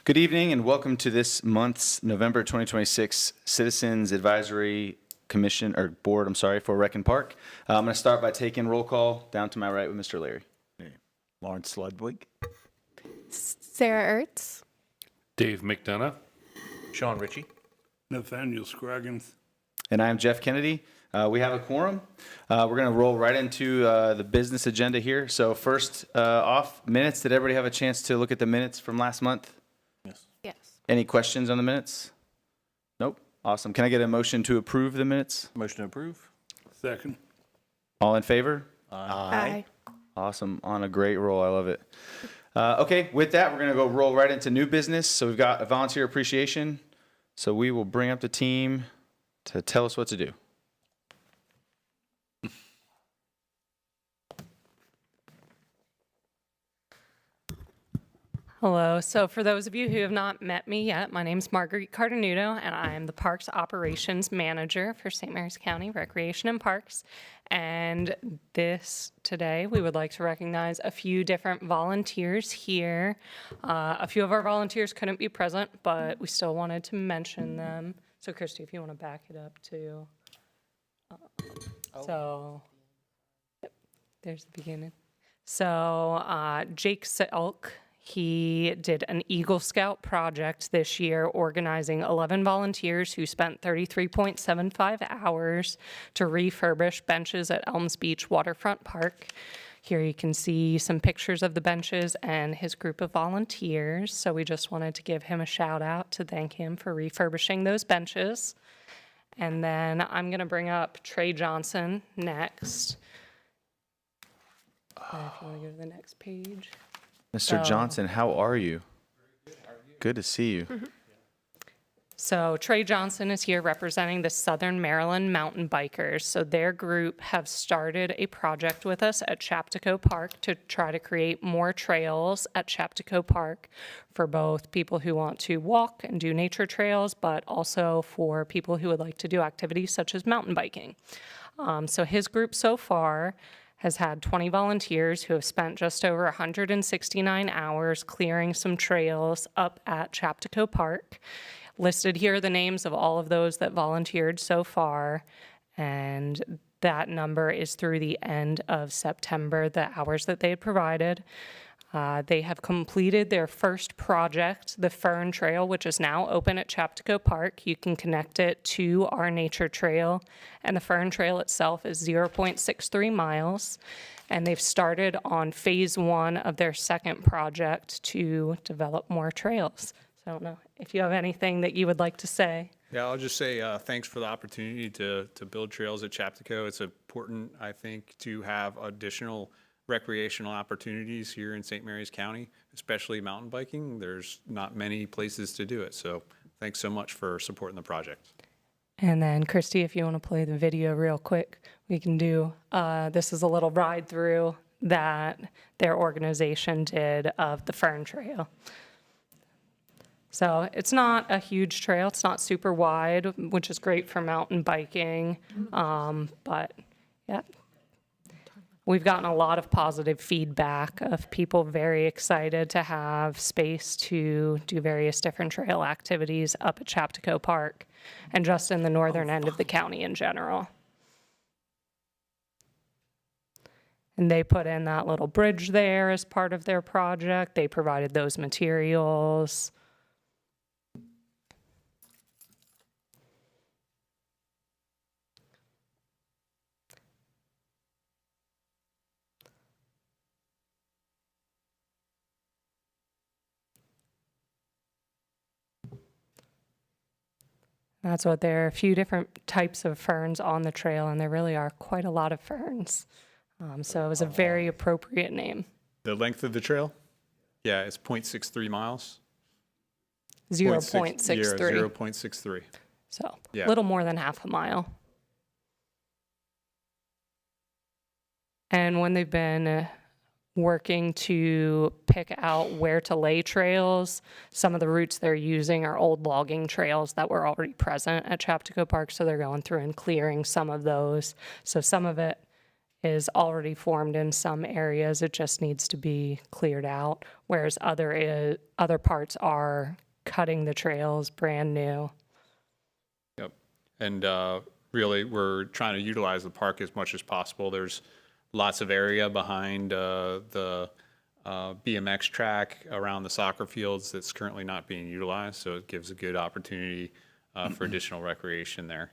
Good evening and welcome to this month's November 2026 Citizens Advisory Commission, or Board, for Rec and Park. I'm going to start by taking roll call down to my right with Mr. Leary. Lawrence Ludwig. Sarah Ertz. Dave McDonough. Sean Ritchie. Nathaniel Scroggins. And I am Jeff Kennedy. We have a quorum. We're going to roll right into the business agenda here. So first off, minutes. Did everybody have a chance to look at the minutes from last month? Yes. Any questions on the minutes? Nope. Awesome. Can I get a motion to approve the minutes? Motion to approve. Second. All in favor? Aye. Awesome. On a great roll. I love it. Okay, with that, we're going to go roll right into new business. So we've got a volunteer appreciation. So we will bring up the team to tell us what to do. Hello. So for those of you who have not met me yet, my name is Marguerite Cardenudo, and I am the Parks Operations Manager for St. Mary's County Recreation and Parks. And today, we would like to recognize a few different volunteers here. A few of our volunteers couldn't be present, but we still wanted to mention them. So Christy, if you want to back it up too. Yep, there's the beginning. So Jake Selk. He did an Eagle Scout project this year, organizing 11 volunteers who spent 33.75 hours to refurbish benches at Elms Beach Waterfront Park. Here you can see some pictures of the benches and his group of volunteers. So we just wanted to give him a shout out to thank him for refurbishing those benches. And then I'm going to bring up Trey Johnson next. If you want to go to the next page. Mr. Johnson, how are you? Good to see you. So Trey Johnson is here representing the Southern Maryland Mountain Bikers. So their group have started a project with us at Chaptico Park to try to create more trails at Chaptico Park for both people who want to walk and do nature trails, but also for people who would like to do activities such as mountain biking. So his group so far has had 20 volunteers who have spent just over 169 hours clearing some trails up at Chaptico Park. Listed here are the names of all of those that volunteered so far, and that number is through the end of September, the hours that they had provided. They have completed their first project, the Fern Trail, which is now open at Chaptico Park. You can connect it to our nature trail, and the Fern Trail itself is 0.63 miles. And they've started on phase 1 of their second project to develop more trails. So I don't know if you have anything that you would like to say. Yeah, I'll just say thanks for the opportunity to build trails at Chaptico. It's important, I think, to have additional recreational opportunities here in St. Mary's County, especially mountain biking. There's not many places to do it. So thanks so much for supporting the project. And then Christy, if you want to play the video real quick, we can do, this is a little ride through that their organization did of the Fern Trail. So it's not a huge trail. It's not super wide, which is great for mountain biking. But yeah. We've gotten a lot of positive feedback of people very excited to have space to do various different trail activities up at Chaptico Park and just in the northern end of the county in general. And they put in that little bridge there as part of their project. They provided those materials. That's what there are, a few different types of ferns on the trail, and there really are quite a lot of ferns. So it was a very appropriate name. The length of the trail? Yeah, it's 0.63 miles. 0.63. Yeah, 0.63. So a Yeah. little more than half a mile. And when they've been working to pick out where to lay trails, some of the routes they're using are old logging trails that were already present at Chaptico Park, so they're going through and clearing some of those. So some of it is already formed in some areas. It just needs to be cleared out, whereas other parts are cutting the trails brand new. Yep. And really, we're trying to utilize the park as much as possible. There's lots of area behind the BMX track around the soccer fields that's currently not being utilized, so it gives a good opportunity for additional recreation there.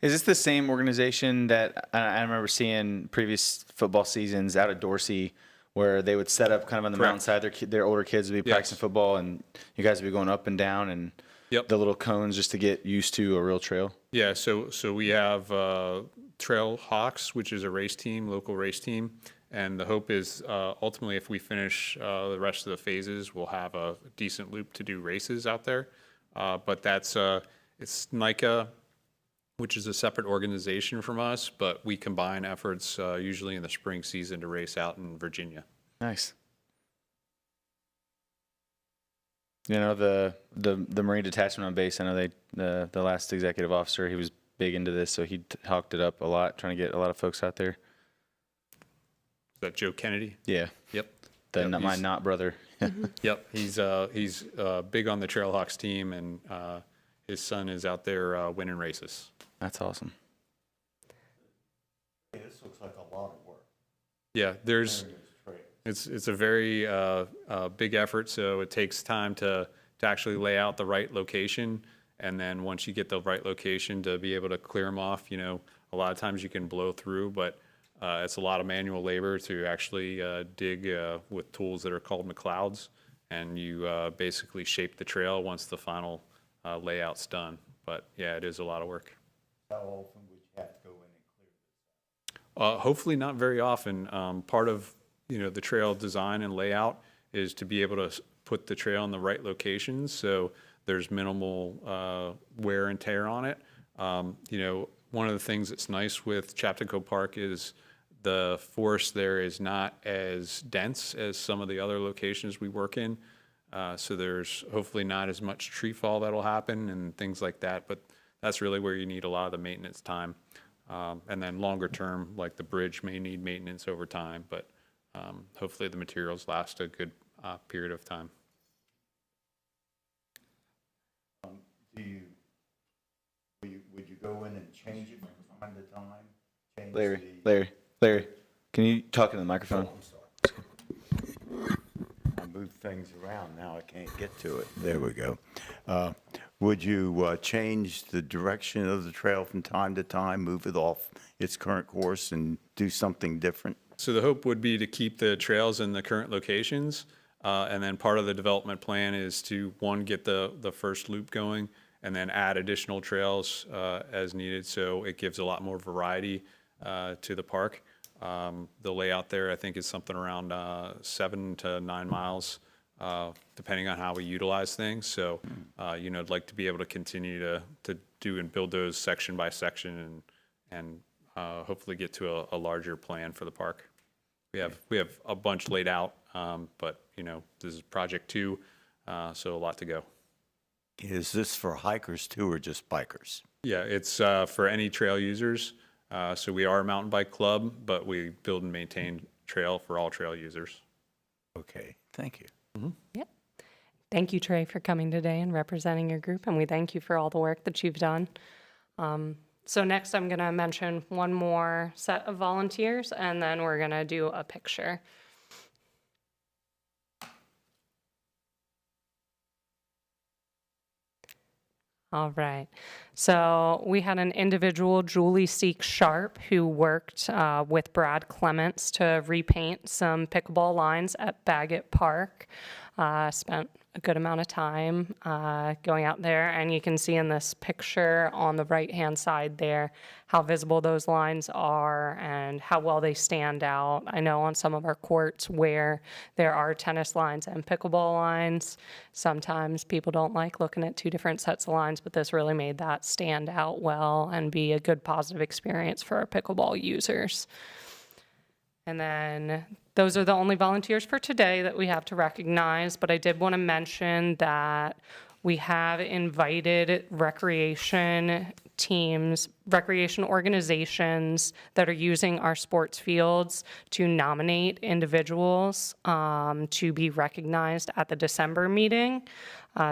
Is this the same organization that I remember seeing previous football seasons out of Dorsey, where they would set up kind of on the Correct. mountainside? Their older kids would be practicing Yes. football, and you guys would be going up and down, and Yep. the little cones just to get used to a real trail. Yeah, so we have Trail Hawks, which is a race team, local race team, and the hope is ultimately if we finish the rest of the phases, we'll have a decent loop to do races out there. But that's it's NICA, which is a separate organization from us, but we combine efforts usually in the spring season to race out in Virginia. Nice. You know, the Marine Detachment on base, I know the last executive officer, he was big into this, so he talked it up a lot, trying to get a lot of folks out there. Is that Joe Kennedy? Yeah. Yep. The, Yep, my he's- not brother. Yep, he's big on the Trailhawks team, and his son is out there winning races. That's awesome. This looks like a lot of work. Yeah, it's a very big effort, so it takes time to actually lay out the right location, and then once you get the right location to be able to clear them off, you know, a lot of times you can blow through, but it's a lot of manual labor to actually dig with tools that are called McLeods, and you basically shape the trail once the final layout's done. But yeah, it is a lot of work. How often would you have to go in and clear? Hopefully not very often. Part of, you know, the trail design and layout is to be able to put the trail in the right locations, so there's minimal wear and tear on it. You know, one of the things that's nice with Chaptico Park is the forest there is not as dense as some of the other locations we work in. So there's hopefully not as much tree fall that'll happen and things like that, but that's really where you need a lot of the maintenance time. And then longer term, like the bridge may need maintenance over time, but hopefully the materials last a good period of time. Would you go in and change it from time to time? Change Larry, can you talk into the microphone? I move things around, now I can't get to it. There we go. Would you change the direction of the trail from time to time, move it off its current course and do something different? So the hope would be to keep the trails in the current locations. And then part of the development plan is to, one, get the first loop going and then add additional trails as needed. So it gives a lot more variety to the park. The layout there, I think, is something around 7 to 9 miles, depending on how we utilize things. So, you know, I'd like to be able to continue to do and build those section by section and hopefully get to a larger plan for the park. We have a bunch laid out, but, you know, this is project 2, so a lot to go. Is this for hikers too, or just bikers? Yeah, it's for any trail users. So we are a mountain bike club, but we build and maintain trail for all trail users. Okay, thank you. Yep. Thank you, Trey, for coming today and representing your group, and we thank you for all the work that you've done. So next, I'm going to mention one more set of volunteers, and then we're going to do a picture. All right. So we had an individual, Julie Seek Sharp, who worked with Brad Clements to repaint some pickleball lines at Baggett Park. Spent a good amount of time going out there, and you can see in this picture on the right-hand side there how visible those lines are and how well they stand out. I know on some of our courts where there are tennis lines and pickleball lines, sometimes people don't like looking at two different sets of lines, but this really made that stand out well and be a good positive experience for our pickleball users. And then those are the only volunteers for today that we have to recognize, but I did want to mention that we have invited Recreation teams, recreation organizations that are using our sports fields to nominate individuals to be recognized at the December meeting.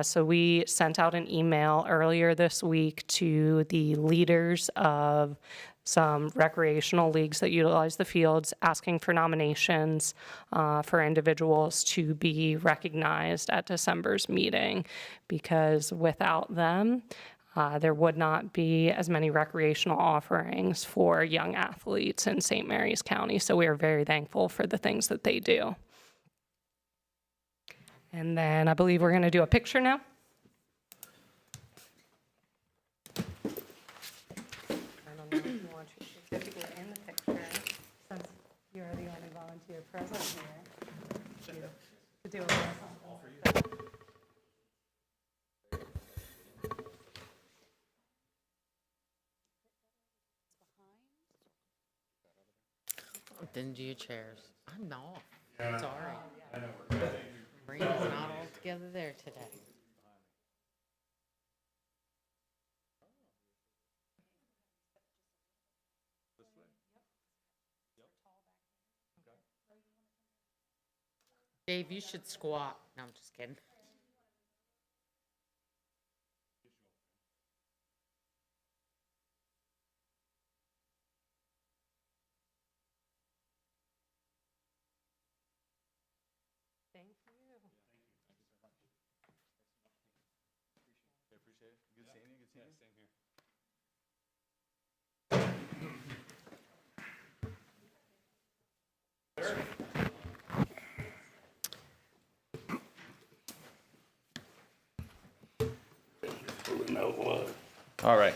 So we sent out an email earlier this week to the leaders of some recreational leagues that utilize the fields, asking for nominations for individuals to be recognized at December's meeting, because without them, there would not be as many recreational offerings for young athletes in St. Mary's County. So we are very thankful for the things that they do. And then I believe we're going to do a picture now. I don't know if you want your certificate in the picture, since you're the only volunteer present here. To do a Didn't do your chairs. I'm not. It's all right. Brain's not all together there today. Dave, you should squat. No, I'm just kidding. All right,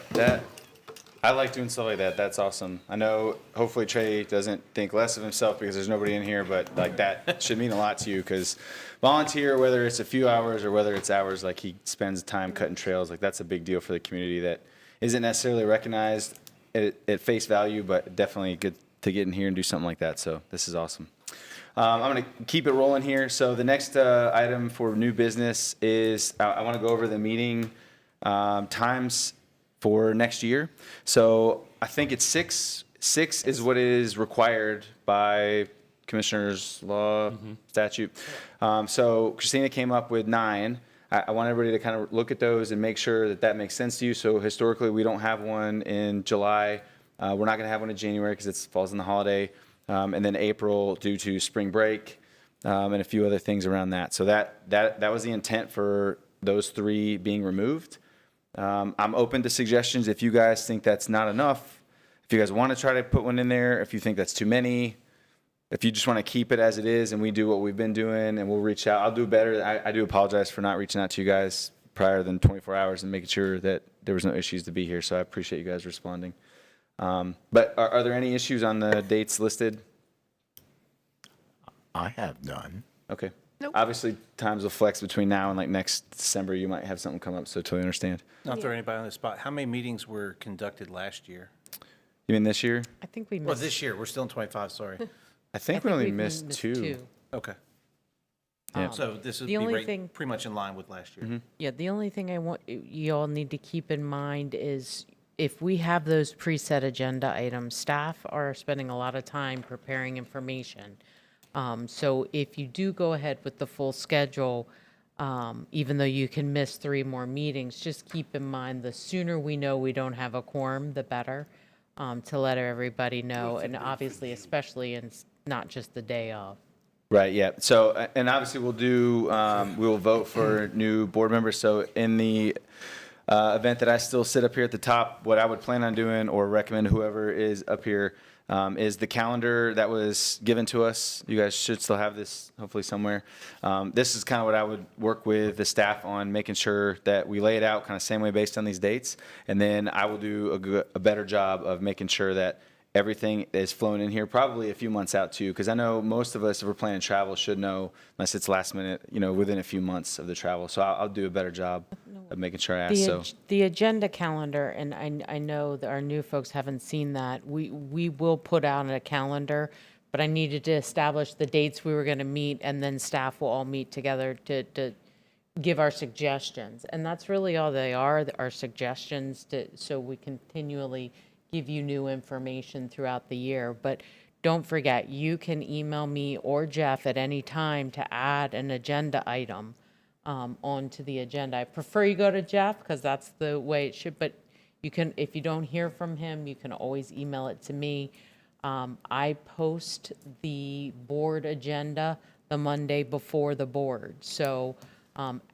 I like doing stuff like that. That's awesome. I know hopefully Trey doesn't think less of himself because there's nobody in here, but like that should mean a lot to you, because volunteer, whether it's a few hours or whether it's hours, like he spends time cutting trails, like that's a big deal for the community that isn't necessarily recognized at face value, but definitely good to get in here and do something like that. So this is awesome. I'm going to keep it rolling here. So the next item for new business is I want to go over the meeting times for next year. So I think it's six. Six is what is required by Commissioner's Law statute. So Christina came up with 9. I want everybody to kind of look at those and make sure that that makes sense to you. So historically, we don't have one in July. We're not going to have one in January because it falls in the holiday. And then April due to spring break and a few other things around that. So that was the intent for those 3 being removed. I'm open to suggestions if you guys think that's not enough. If you guys want to try to put one in there, if you think that's too many, if you just want to keep it as it is and we do what we've been doing and we'll reach out. I'll do better. I do apologize for not reaching out to you guys prior than 24 hours and making sure that there was no issues to be here. So I appreciate you guys responding. But are there any issues on the dates listed? I have none. Okay. Nope. Obviously, times will flex between now and like next December. You might have something come up, so totally understand. Not throw anybody on the spot. How many meetings were conducted last year? You mean this year? I think we Well, missed. this year, we're still in 25, sorry. I think we only we've missed 2. Okay. Yeah. So this would The be only right, thing- pretty much in line with last year. Yeah, the only thing I want you all need to keep in mind is if we have those preset agenda items, staff are spending a lot of time preparing information. So if you do go ahead with the full schedule, even though you can miss 3 more meetings, just keep in mind the sooner we know we don't have a quorum, the better, to let everybody know, and obviously, especially in not just the day of. Right, yeah. So, and obviously we'll do, we will vote for new board members. So in the event that I still sit up here at the top, what I would plan on doing or recommend whoever is up here is the calendar that was given to us. You guys should still have this hopefully somewhere. This is kind of what I would work with the staff on, making sure that we lay it out kind of same way based on these dates. And then I will do a better job of making sure that everything is flowing in here, probably a few months out too, because I know most of us, if we're planning travel, should know, unless it's last minute, within a few months of the travel. So I'll do a better job of making sure I ask. So The agenda calendar, and I know that our new folks haven't seen that, we will put out a calendar, but I needed to establish the dates we were going to meet, and then staff will all meet together to give our suggestions. And that's really all they are, our suggestions so we continually give you new information throughout the year. But don't forget, you can email me or Jeff at any time to add an agenda item onto the agenda. I prefer you go to Jeff because that's the way it should, but you can, if you don't hear from him, you can always email it to me. I post the board agenda the Monday before the board. So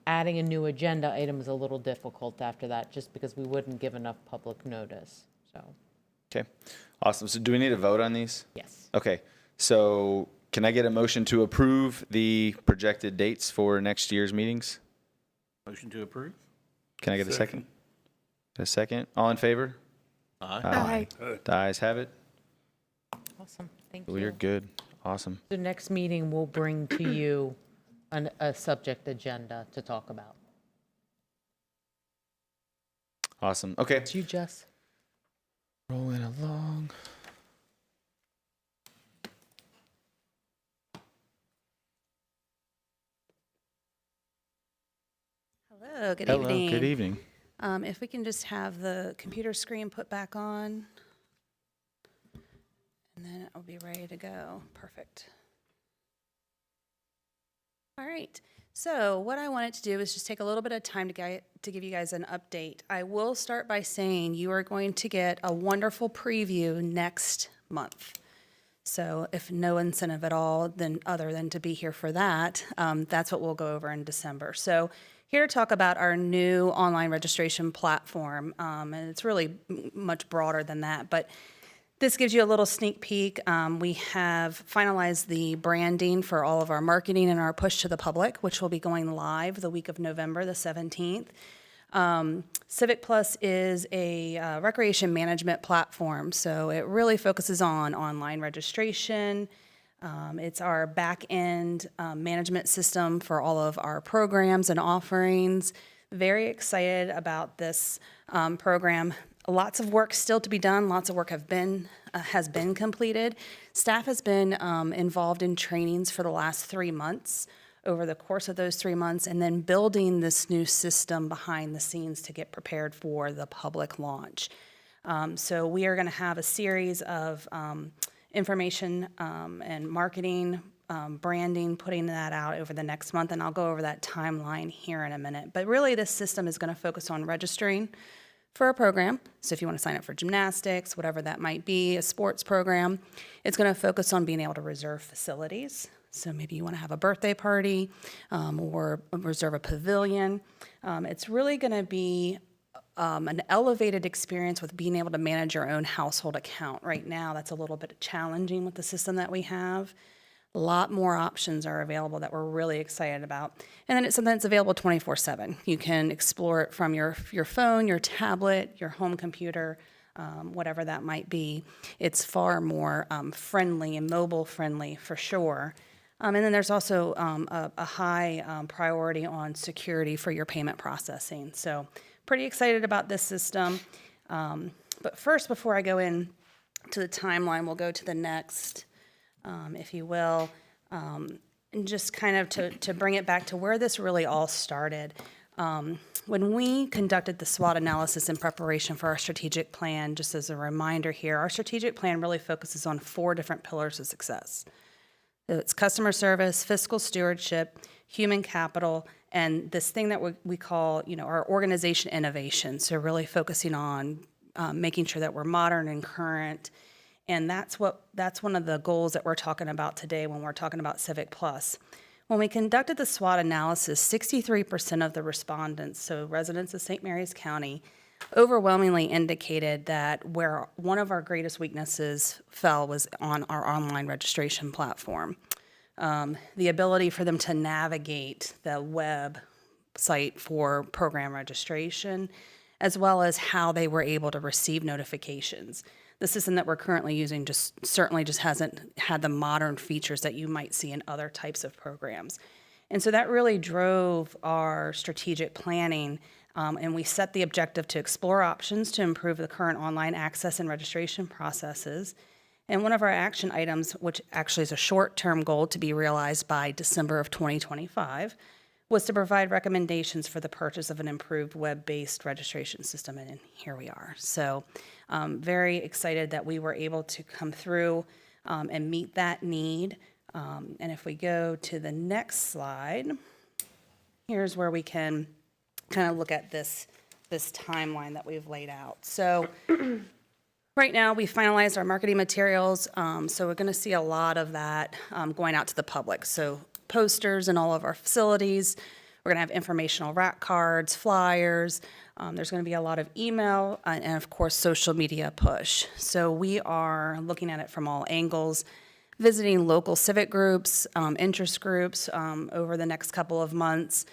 adding a new agenda item is a little difficult after that, just because we wouldn't give enough public notice. So, Okay, awesome. So do we need to vote on these? yes. Okay, so can I get a motion to approve the projected dates for next year's meetings? Motion to approve? Can I get a second? A second? All in favor? Aye. The ayes have it. Awesome. Thank you. We are good. Awesome. The next meeting will bring to you a subject agenda to talk about. Awesome. Okay. It's you, Jess. Rolling along. Hello, good Hello, evening. good evening. If we can just have the computer screen put back on, and then I'll be ready to go. Perfect. All right. So what I wanted to do is just take a little bit of time to give you guys an update. I will start by saying you are going to get a wonderful preview next month. So if no incentive at all, then other than to be here for that, that's what we'll go over in December. So here to talk about our new online registration platform, and it's really much broader than that, but this gives you a little sneak peek. We have finalized the branding for all of our marketing and our push to the public, which will be going live the week of November the 17th. Civic Plus is a recreation management platform, so it really focuses on online registration. It's our back-end management system for all of our programs and offerings. Very excited about this program. Lots of work still to be done. Lots of work has been completed. Staff has been involved in trainings for the last 3 months, over the course of those 3 months, and then building this new system behind the scenes to get prepared for the public launch. So we are going to have a series of information and marketing, branding, putting that out over the next month, and I'll go over that timeline here in a minute. But really, this system is going to focus on registering for a program. So if you want to sign up for gymnastics, whatever that might be, a sports program, it's going to focus on being able to reserve facilities. So maybe you want to have a birthday party or reserve a pavilion. It's really going to be an elevated experience with being able to manage your own household account. Right now, that's a little bit challenging with the system that we have. A lot more options are available that we're really excited about. And then it's something that's available 24/7. You can explore it from your phone, your tablet, your home computer, whatever that might be. It's far more friendly and mobile friendly for sure. And then there's also a high priority on security for your payment processing. So pretty excited about this system. But first, before I go in to the timeline, we'll go to the next, if you will, and just kind of to bring it back to where this really all started. When we conducted the SWOT analysis in preparation for our strategic plan, just as a reminder here, our strategic plan really focuses on 4 different pillars of success. It's customer service, fiscal stewardship, human capital, and this thing that we call, our organization innovation. So really focusing on making sure that we're modern and current. And that's one of the goals that we're talking about today when we're talking about Civic Plus. When we conducted the SWOT analysis, 63% of the respondents, so residents of St. Mary's County, overwhelmingly indicated that where one of our greatest weaknesses fell was on our online registration platform. The ability for them to navigate the web site for program registration, as well as how they were able to receive notifications. The system that we're currently using certainly hasn't had the modern features that you might see in other types of programs. And so that really drove our strategic planning, and we set the objective to explore options to improve the current online access and registration processes. And one of our action items, which actually is a short-term goal to be realized by December of 2025, was to provide recommendations for the purchase of an improved web-based registration system, and here we are. So very excited that we were able to come through and meet that need. And if we go to the next slide, here's where we can kind of look at this timeline that we've laid out. So right now, we finalized our marketing materials, so we're going to see a lot of that going out to the public. So posters in all of our facilities. We're going to have informational rack cards, flyers. There's going to be a lot of email and, of course, social media push. So we are looking at it from all angles, visiting local civic groups, interest groups over the next couple of months.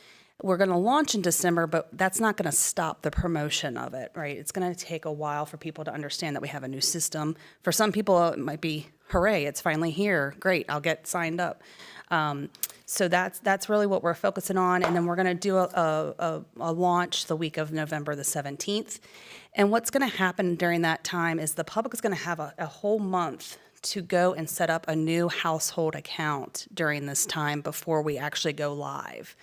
We're going to launch in December, but that's not going to stop the promotion of it, right? It's going to take a while for people to understand that we have a new system. For some people, it might be, hooray, it's finally here. Great, I'll get signed up. So that's really what we're focusing on. And then we're going to do a launch the week of November the 17th. And what's going to happen during that time is the public is going to have a whole month to go and set up a new household account during this time before we actually go live.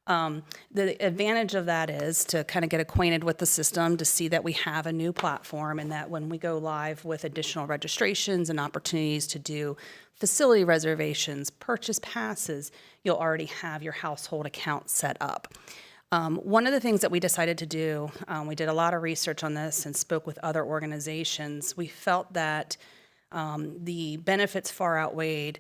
The advantage of that is to kind of get acquainted with the system, to see that we have a new platform, and that when we go live with additional registrations and opportunities to do facility reservations, purchase passes, you'll already have your household account set up. One of the things that we decided to do, we did a lot of research on this and spoke with other organizations. We felt that the benefits far outweighed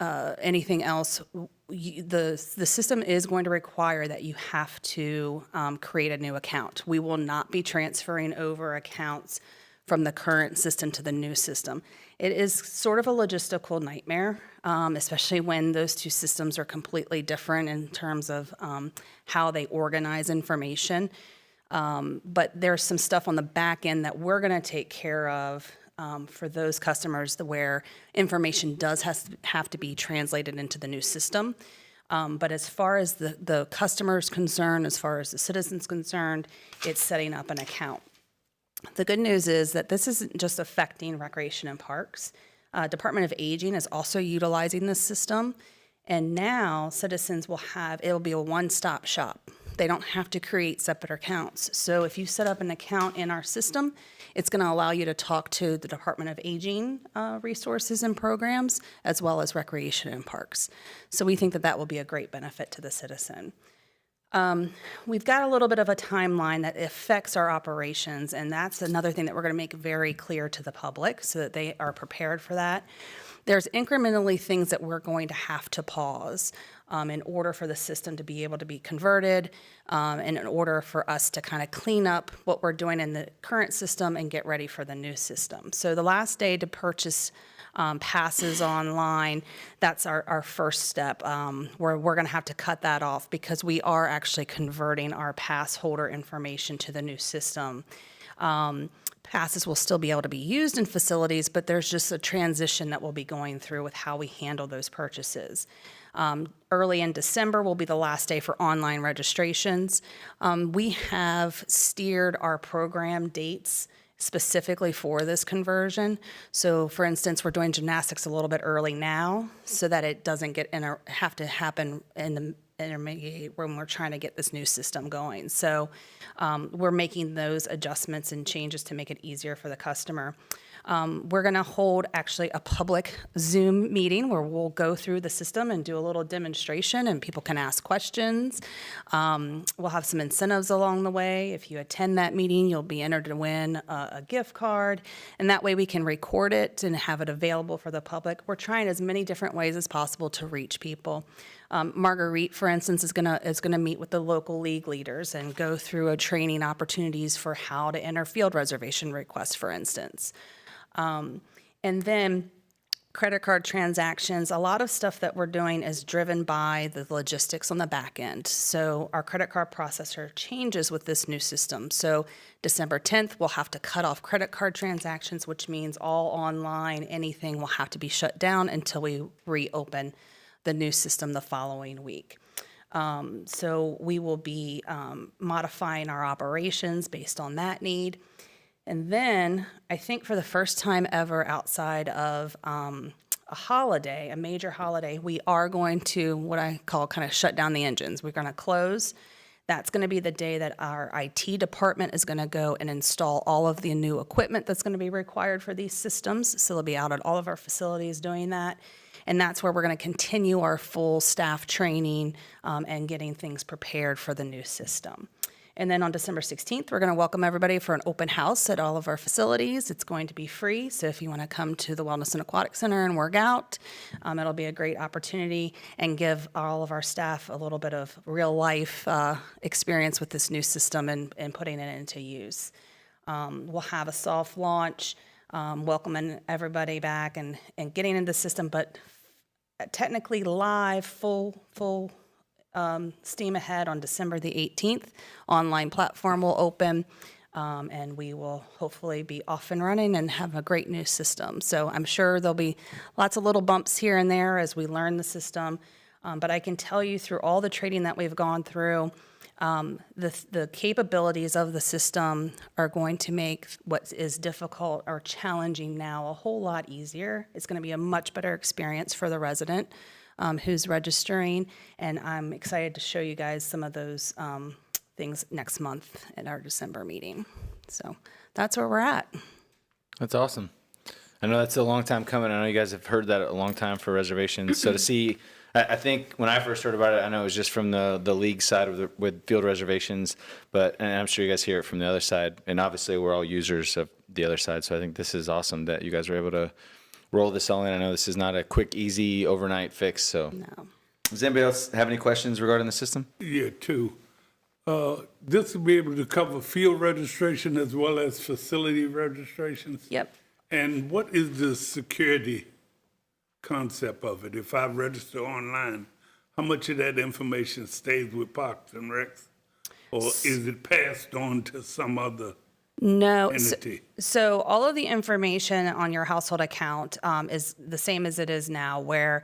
anything else. The system is going to require that you have to create a new account. We will not be transferring over accounts from the current system to the new system. It is sort of a logistical nightmare, especially when those two systems are completely different in terms of how they organize information. But there's some stuff on the back end that we're going to take care of for those customers where information does have to be translated into the new system. But as far as the customer's concerned, as far as the citizen's concerned, it's setting up an account. The good news is that this isn't just affecting Recreation and Parks. Department of Aging is also utilizing this system. And now citizens it'll be a one-stop shop. They don't have to create separate accounts. So if you set up an account in our system, it's going to allow you to talk to the Department of Aging resources and programs, as well as Recreation and Parks. So we think that will be a great benefit to the citizen. We've got a little bit of a timeline that affects our operations, and that's another thing that we're going to make very clear to the public so that they are prepared for that. There's incrementally things that we're going to have to pause in order for the system to be able to be converted, and in order for us to kind of clean up what we're doing in the current system and get ready for the new system. So the last day to purchase passes online, that's our first step. We're going to have to cut that off because we are actually converting our pass holder information to the new system. Passes will still be able to be used in facilities, but there's just a transition that we'll be going through with how we handle those purchases. Early in December will be the last day for online registrations. We have steered our program dates specifically for this conversion. So for instance, we're doing gymnastics a little bit early now so that it doesn't have to happen in the intermediate when we're trying to get this new system going. So we're making those adjustments and changes to make it easier for the customer. We're going to hold actually a public Zoom meeting where we'll go through the system and do a little demonstration and people can ask questions. We'll have some incentives along the way. If you attend that meeting, you'll be entered to win a gift card, and that way we can record it and have it available for the public. We're trying as many different ways as possible to reach people. Marguerite, for instance, is gonna meet with the local league leaders and go through a training opportunities for how to enter field reservation requests, for instance. And then credit card transactions, a lot of stuff that we're doing is driven by the logistics on the back end. So our credit card processor changes with this new system. So December 10th, we'll have to cut off credit card transactions, which means all online, anything will have to be shut down until we reopen the new system the following week. So we will be modifying our operations based on that need. And then I think for the first time ever outside of a holiday, a major holiday, we are going to what I call kind of shut down the engines. We're going to close. That's going to be the day that our IT department is going to go and install all of the new equipment that's going to be required for these systems. So they'll be out at all of our facilities doing that. And that's where we're going to continue our full staff training and getting things prepared for the new system. And then on December 16th, we're going to welcome everybody for an open house at all of our facilities. It's going to be free, so if you want to come to the Wellness and Aquatic Center and work out, it'll be a great opportunity and give all of our staff a little bit of real-life experience with this new system and putting it into use. We'll have a soft launch, welcoming everybody back and getting into the system, but technically live, full steam ahead on December the 18th. Online platform will open, and we will hopefully be off and running and have a great new system. So I'm sure there'll be lots of little bumps here and there as we learn the system, but I can tell you through all the training that we've gone through, the capabilities of the system are going to make what is difficult or challenging now a whole lot easier. It's going to be a much better experience for the resident who's registering, and I'm excited to show you guys some of those things next month at our December meeting. So that's where we're at. That's awesome. I know that's a long time coming. I know you guys have heard that a long time for reservations. So to see, I think when I first heard about it, I know it was just from the league side with field reservations, and I'm sure you guys hear it from the other side. And obviously we're all users of the other side. So I think this is awesome that you guys were able to roll this all in. I know this is not a quick, easy, overnight fix. So No. does anybody else have any questions regarding the system? Yeah, two. This will be able to cover field registration as well as facility registrations? Yep. And what is the security concept of it? If I register online, how much of that information stays with Parks and Recs? Or is it passed on to some other No. entity? So all of the information on your household account is the same as it is now, where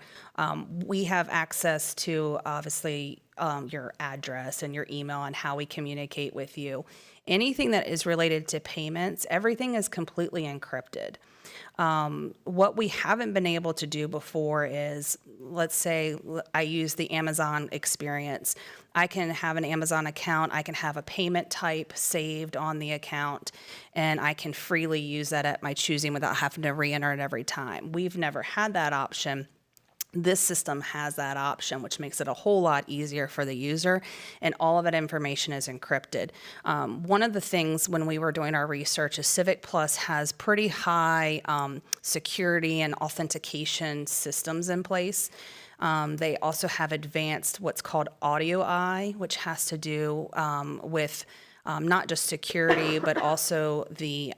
we have access to, obviously, your address and your email and how we communicate with you. Anything that is related to payments, everything is completely encrypted. What we haven't been able to do before is, let's say I use the Amazon experience. I can have an Amazon account, I can have a payment type saved on the account, and I can freely use that at my choosing without having to re-enter it every time. We've never had that option. This system has that option, which makes it a whole lot easier for the user, and all of that information is encrypted. One of the things when we were doing our research is Civic Plus has pretty high security and authentication systems in place. They also have advanced what's called Audio Eye, which has to do with not just security, but also the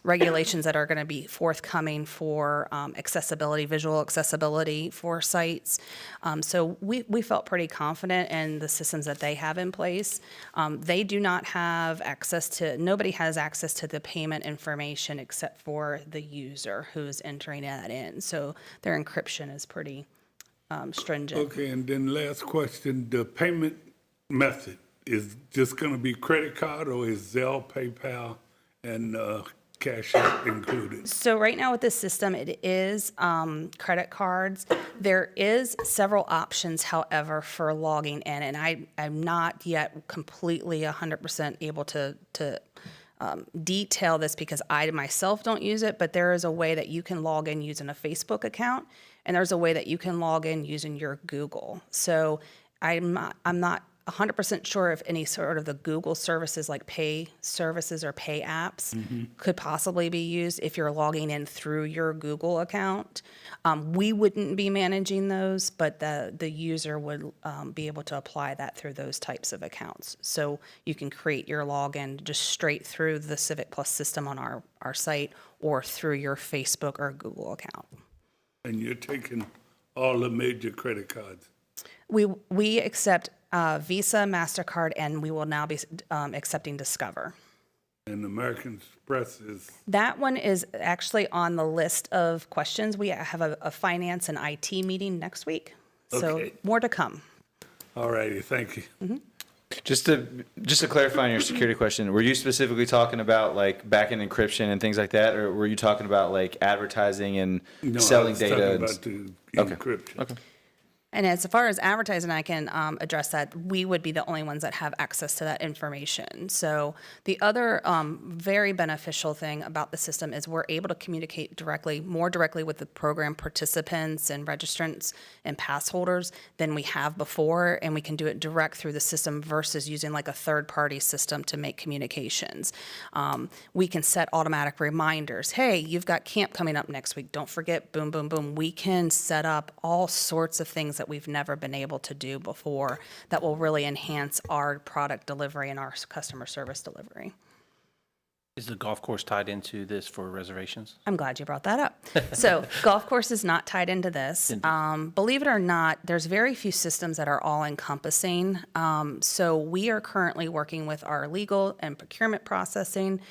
regulations that are going to be forthcoming for accessibility, visual accessibility for sites. So we felt pretty confident in the systems that they have in place. They do not have nobody has access to the payment information except for the user who's entering that in. So their encryption is pretty stringent. Okay, and then last question, the payment method is just going to be credit card, or is Zelle, PayPal, and Cash App included? So right now with this system, it is credit cards. There is several options, however, for logging in, and I'm not yet completely 100% able to detail this because I myself don't use it, but there is a way that you can log in using a Facebook account, and there's a way that you can log in using your Google. So I'm not 100% sure if any sort of the Google services like pay services or pay apps could possibly be used if you're logging in through your Google account. We wouldn't be managing those, but the user would be able to apply that through those types of accounts. So you can create your login just straight through the Civic Plus system on our site or through your Facebook or Google account. And you're taking all the major credit cards? We accept Visa, MasterCard, and we will now be accepting Discover. And American Express is? That one is actually on the list of questions. We have a finance and IT meeting next week, so Okay. more to come. All righty, thank you. Just to clarify on your security question, were you specifically talking about like backend encryption and things like that, or were you talking about like advertising and No, selling I was data? talking and about the Okay. encryption. Okay. And as far as advertising, I can address that. We would be the only ones that have access to that information. So the other very beneficial thing about the system is we're able to communicate more directly with the program participants and registrants and pass holders than we have before, and we can do it direct through the system versus using like a third-party system to make communications. We can set automatic reminders. Hey, you've got camp coming up next week. Don't forget, boom, boom, boom. We can set up all sorts of things that we've never been able to do before that will really enhance our product delivery and our customer service delivery. Is the golf course tied into this for reservations? I'm glad you brought that up. So golf course is not tied into this. Believe it or not, there's very few systems that are all encompassing. So we are currently working with our legal and procurement processing.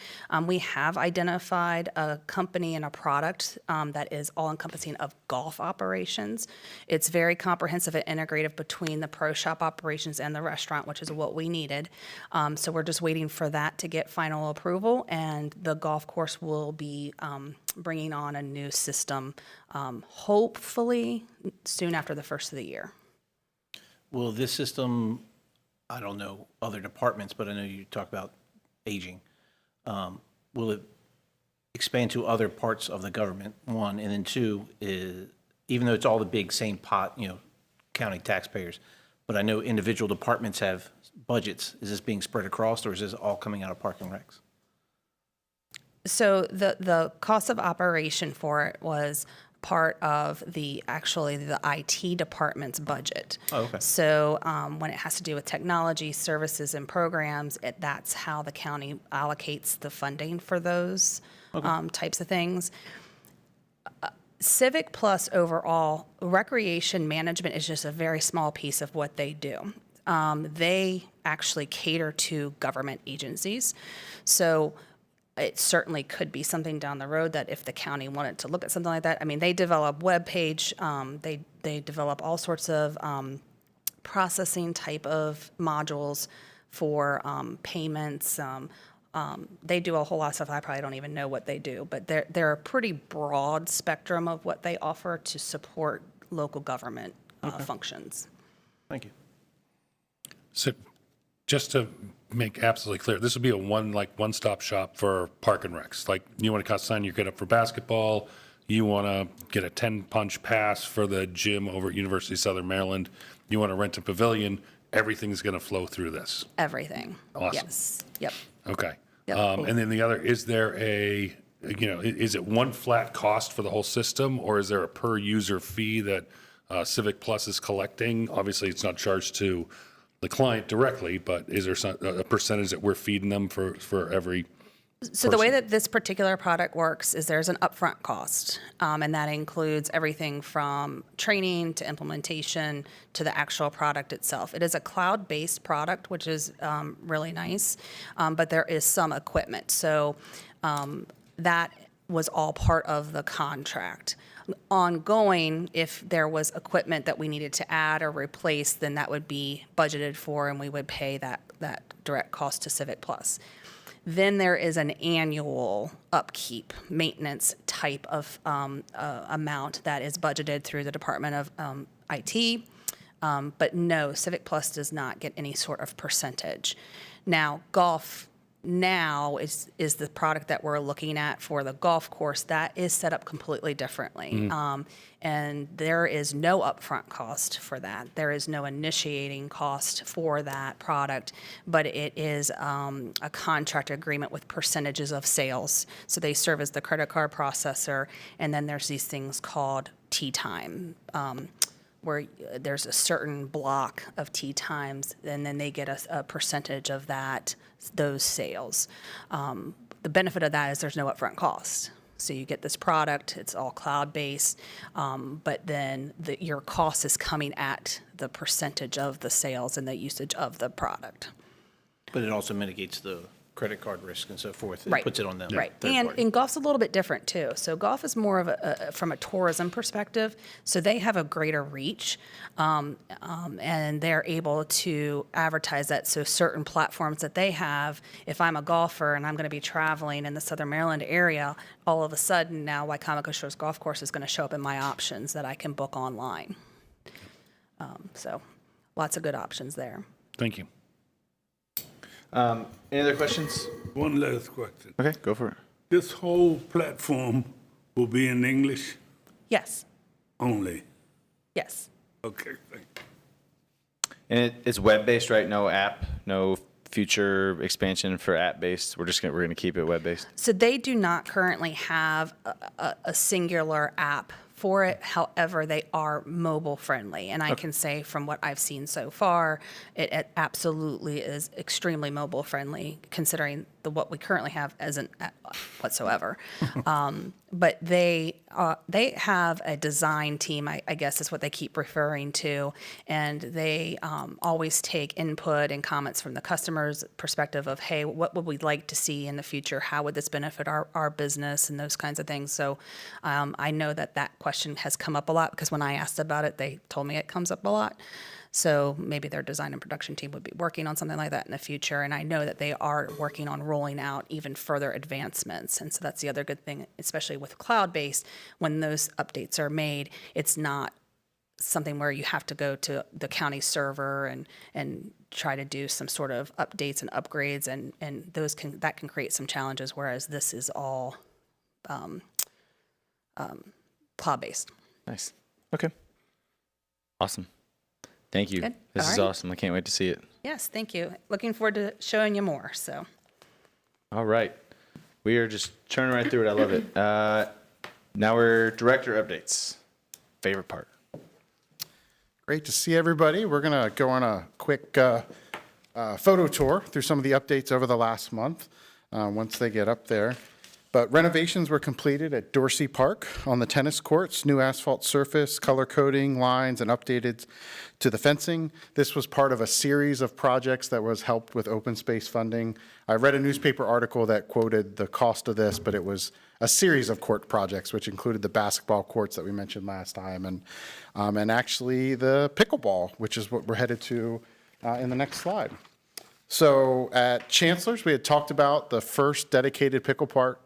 We have identified a company and a product that is all encompassing of golf operations. It's very comprehensive and integrative between the pro shop operations and the restaurant, which is what we needed. So we're just waiting for that to get final approval, and the golf course will be bringing on a new system, hopefully soon after the first of the year. Will this system, I don't know other departments, but I know you talk about aging. Will it expand to other parts of the government, one, and then two, is, even though it's all the big same pot, county taxpayers, but I know individual departments have budgets. Is this being spread across, or is this all coming out of Park and Recs? So the cost of operation for it was part of the IT department's budget. Oh, okay. So when it has to do with technology, services, and programs, that's how the county allocates the funding for those types of things. Civic Plus overall, recreation management is just a very small piece of what they do. They actually cater to government agencies. So it certainly could be something down the road that if the county wanted to look at something like that, I mean, they develop web page, they develop all sorts of processing type of modules for payments. They do a whole lot of stuff. I probably don't even know what they do, but they're a pretty broad spectrum of what they offer to support local government functions. Thank you. So just to make absolutely clear, this would be a one-stop shop for Park and Recs. Like, you want to sign your kid up for basketball, you want to get a 10-punch pass for the gym over at University of Southern Maryland, you want to rent a pavilion, everything's going to flow through this. Everything. Awesome. Yes. Yep. Okay. Yep. And then the other, is there is it one flat cost for the whole system, or is there a per user fee that Civic Plus is collecting? Obviously, it's not charged to the client directly, but is there a percentage that we're feeding them for every? So the way that this particular product works is there's an upfront cost, and that includes everything from training to implementation to the actual product itself. It is a cloud-based product, which is really nice, but there is some equipment. So that was all part of the contract. Ongoing, if there was equipment that we needed to add or replace, then that would be budgeted for, and we would pay that direct cost to Civic Plus. Then there is an annual upkeep, maintenance type of amount that is budgeted through the Department of IT. But no, Civic Plus does not get any sort of percentage. Now, golf now is the product that we're looking at for the golf course. That is set up completely differently. And there is no upfront cost for that. There is no initiating cost for that product, but it is a contract agreement with percentages of sales. So they serve as the credit card processor, and then there's these things called tee time, where there's a certain block of tee times, and then they get a percentage of those sales. The benefit of that is there's no upfront cost. So you get this product, it's all cloud-based, but then your cost is coming at the percentage of the sales and the usage of the product. But it also mitigates the credit card risk and so forth. It Right. puts it on them. Right. third party. And golf's a little bit different too. So golf is more of from a tourism perspective. So they have a greater reach, and they're able to advertise that. So certain platforms that they have, if I'm a golfer and I'm going to be traveling in the Southern Maryland area, all of a sudden now Wicomico Shores Golf Course is going to show up in my options that I can book online. So lots of good options there. Thank you. Any other questions? One last question. Okay, go for it. This whole platform will be in English Yes. only. Yes. Okay, thank you. And it's web-based, right? No app, no future expansion for app-based. We're gonna keep it web-based. So they do not currently have a singular app for it. However, they are mobile friendly. And I can say from what I've seen so far, it absolutely is extremely mobile friendly considering what we currently have as an app whatsoever. But they have a design team, I guess is what they keep referring to. And they always take input and comments from the customer's perspective of, hey, what would we like to see in the future? How would this benefit our business and those kinds of things? So I know that question has come up a lot because when I asked about it, they told me it comes up a lot. So maybe their design and production team would be working on something like that in the future. And I know that they are working on rolling out even further advancements. And so that's the other good thing, especially with cloud-based, when those updates are made, it's not something where you have to go to the county server and try to do some sort of updates and upgrades, and that can create some challenges, whereas this is all cloud-based. Nice. Okay. Awesome. Thank you. Good. This All is right. awesome. I can't wait to see it. Yes, thank you. Looking forward to showing you more, so. All right. We are just churning right through it. I love it. Now we're director updates. Favorite part. Great to see everybody. We're going to go on a quick photo tour through some of the updates over the last month once they get up there. But renovations were completed at Dorsey Park on the tennis courts, new asphalt surface, color coding, lines, and updated to the fencing. This was part of a series of projects that was helped with open space funding. I read a newspaper article that quoted the cost of this, but it was a series of court projects, which included the basketball courts that we mentioned last time, and actually the pickleball, which is what we're headed to in the next slide. So at Chancellor's, we had talked about the first dedicated pickleball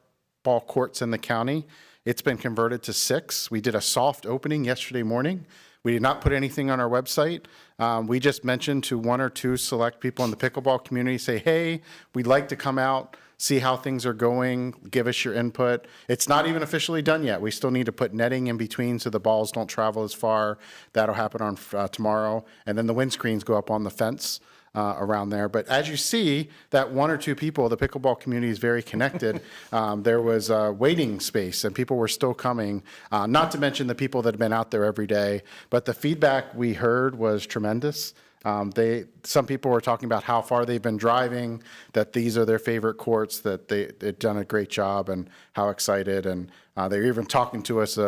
courts in the county. It's been converted to 6. We did a soft opening yesterday morning. We did not put anything on our website. We just mentioned to 1 or 2 select people in the pickleball community, say, hey, we'd like to come out, see how things are going, give us your input. It's not even officially done yet. We still need to put netting in between so the balls don't travel as far. That'll happen on tomorrow. And then the windscreens go up on the fence around there. But as you see, that 1 or 2 people, the pickleball community is very connected. There was a waiting space and people were still coming, not to mention the people that have been out there every day. But the feedback we heard was tremendous. Some people were talking about how far they've been driving, that these are their favorite courts, that they've done a great job and how excited. And they're even talking to us.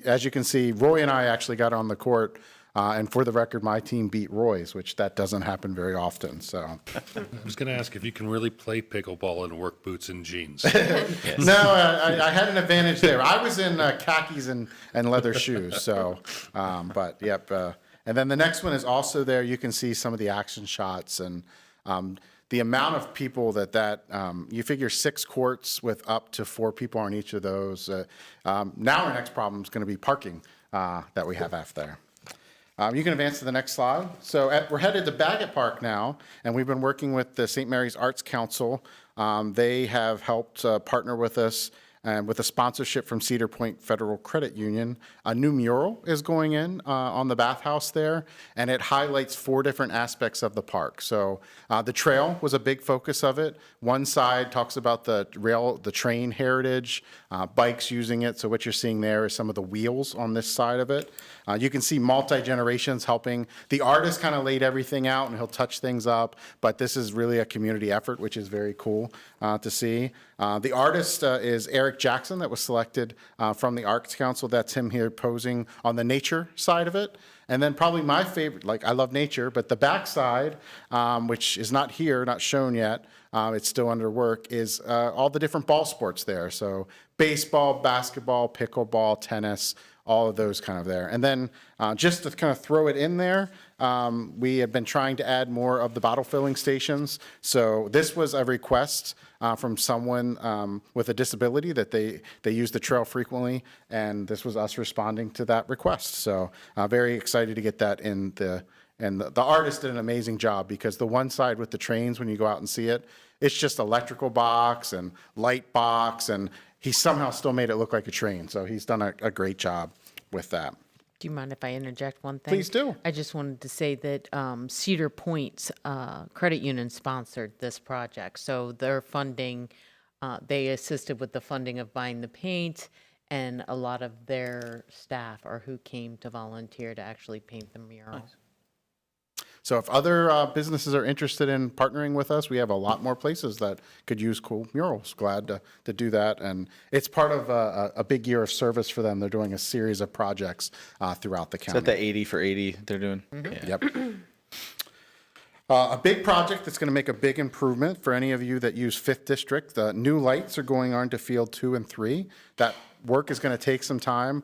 As you can see, Roy and I actually got on the court. And for the record, my team beat Roy's, which that doesn't happen very often. So, I was going to ask if you can really play pickleball in work boots and jeans. No, I had an advantage there. I was in khakis and leather shoes. So, but yep. And then the next one is also there. You can see some of the action shots and the amount of people that you figure 6 courts with up to 4 people on each of those. Now our next problem is going to be parking that we have after there. You can advance to the next slide. So we're headed to Baggett Park now, and we've been working with the St. Mary's Arts Council. They have helped partner with us and with a sponsorship from Cedar Point Federal Credit Union. A new mural is going in on the bathhouse there, and it highlights 4 different aspects of the park. So the trail was a big focus of it. One side talks about the train heritage, bikes using it. So what you're seeing there is some of the wheels on this side of it. You can see multi-generations helping. The artist kind of laid everything out, and he'll touch things up, but this is really a community effort, which is very cool to see. The artist is Eric Jackson, that was selected from the Arts Council. That's him here posing on the nature side of it. And then probably my favorite, like I love nature, but the backside, which is not here, not shown yet, it's still under work, is all the different ball sports there. So baseball, basketball, pickleball, tennis, all of those kind of there. And then just to kind of throw it in there, we have been trying to add more of the bottle filling stations. So this was a request from someone with a disability that they use the trail frequently, and this was us responding to that request. So very excited to get that in the, and the artist did an amazing job, because the one side with the trains, when you go out and see it, it's just electrical box and light box, and he somehow still made it look like a train. So he's done a great job with that. Do you mind if I interject one thing? Please do. I just wanted to say that Cedar Point's credit union sponsored this project. So their funding, they assisted with the funding of buying the paint, and a lot of their staff are who came to volunteer to actually paint the mural. So if other businesses are interested in partnering with us, we have a lot more places that could use cool murals. Glad to do that. And it's part of a big year of service for them. They're doing a series of projects throughout the Is county. that the 80 for 80 they're doing? Yeah. Yep. A big project that's going to make a big improvement for any of you that use 5th District. The new lights are going on to Field 2 and 3. That work is going to take some time.